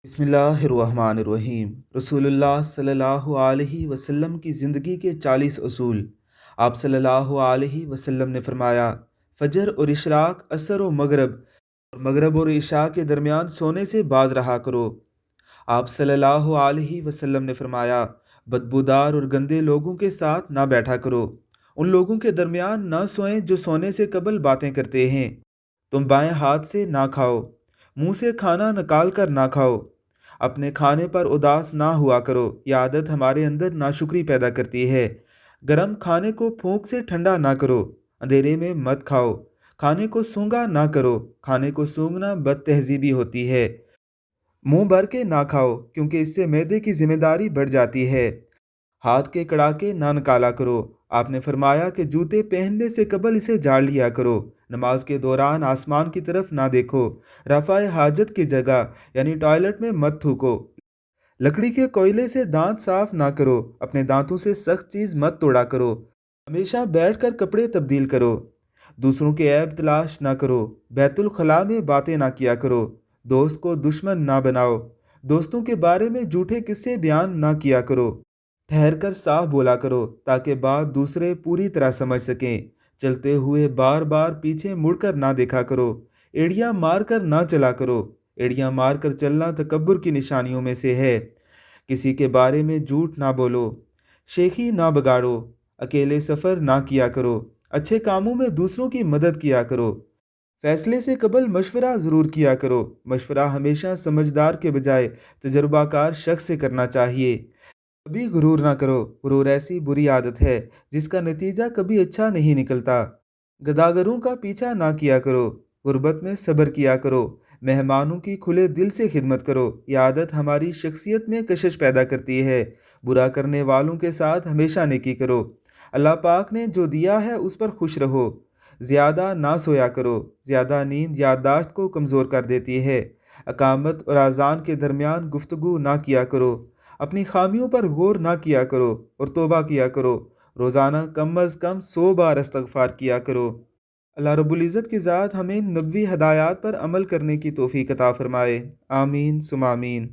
بسم اللہ الرحمن الرحیم۔ رسول اللہ صلی اللہ علیہ وسلم کی زندگی کے 40 اصول۔ آپ صلی اللہ علیہ وسلم نے فرمایا، فجر اور اشراق، عصر و مغرب اور عشاء کے درمیان سونے سے باز رہا کرو۔ آپ صلی اللہ علیہ وسلم نے فرمایا، بدبودار اور گندے لوگوں کے ساتھ نہ بیٹھا کرو۔ ان لوگوں کے درمیان نہ سوئیں جو سونے سے قبل باتیں کرتے ہیں۔ تم بائیں ہاتھ سے نہ کھاؤ، منہ سے کھانا نکال کر نہ کھاؤ۔ اپنے کھانے پر اداس نہ ہوا کرو، یہ عادت ہمارے اندر ناشکری پیدا کرتی ہے۔ گرم کھانے کو پھونک سے ٹھنڈا نہ کرو، اندھیرے میں مت کھاؤ۔ کھانے کو سونگا نہ کرو، کھانے کو سونگنا بد تہذیبی ہوتی ہے۔ منہ بھر کے نہ کھاؤ، کیونکہ اس سے معدے کی ذمہ داری بڑھ جاتی ہے۔ ہاتھ کے کڑاکے نہ نکالا کرو۔ آپ نے فرمایا کہ جوتے پہننے سے قبل اسے جھاڑ لیا کرو۔ نماز کے دوران آسمان کی طرف نہ دیکھو۔ رفع حاجت کی جگہ یعنی ٹوائلٹ میں مت تھوکو۔ لکڑی کے کوئلے سے دانت صاف نہ کرو۔ اپنے دانتوں سے سخت چیز مت توڑا کرو۔ ہمیشہ بیٹھ کر کپڑے تبدیل کرو۔ دوسروں کے عیب تلاش نہ کرو۔ بیت الخلاء میں باتیں نہ کیا کرو۔ دوست کو دشمن نہ بناؤ۔ دوستوں کے بارے میں جھوٹے قصے بیان نہ کیا کرو۔ ٹھہر کر صاف بولا کرو تاکہ بات دوسرے پوری طرح سمجھ سکیں۔ چلتے ہوئے بار بار پیچھے مڑ کر نہ دیکھا کرو۔ ایڑیاں مار کر نہ چلا کرو۔ ایڑیاں مار کر چلنا تکبر کی نشانیوں میں سے ہے۔ کسی کے بارے میں جھوٹ نہ بولو۔ شیخی نہ بگاڑو۔ اکیلے سفر نہ کیا کرو۔ اچھے کاموں میں دوسروں کی مدد کیا کرو۔ فیصلے سے قبل مشورہ ضرور کیا کرو۔ مشورہ ہمیشہ سمجھدار کے بجائے تجربہ کار شخص سے کرنا چاہیے۔ کبھی غرور نہ کرو۔ غرور ایسی بری عادت ہے جس کا نتیجہ کبھی اچھا نہیں نکلتا۔ گداگروں کا پیچھا نہ کیا کرو۔ غربت میں صبر کیا کرو۔ مہمانوں کی کھلے دل سے خدمت کرو۔ یہ عادت ہماری شخصیت میں کشش پیدا کرتی ہے۔ برا کرنے والوں کے ساتھ ہمیشہ نیکی کرو۔ اللہ پاک نے جو دیا ہے اس پر خوش رہو۔ زیادہ نہ سویا کرو۔ زیادہ نیند یادداشت کو کمزور کر دیتی ہے۔ اقامت اور اذان کے درمیان گفتگو نہ کیا کرو۔ اپنی خامیوں پر غور نہ کیا کرو اور توبہ کیا کرو۔ روزانہ کم از کم 100 بار استغفار کیا کرو۔ اللہ رب العزت کی ذات ہمیں نبوی ہدایات پر عمل کرنے کی توفیق عطا فرمائے۔ آمین ثم آمین۔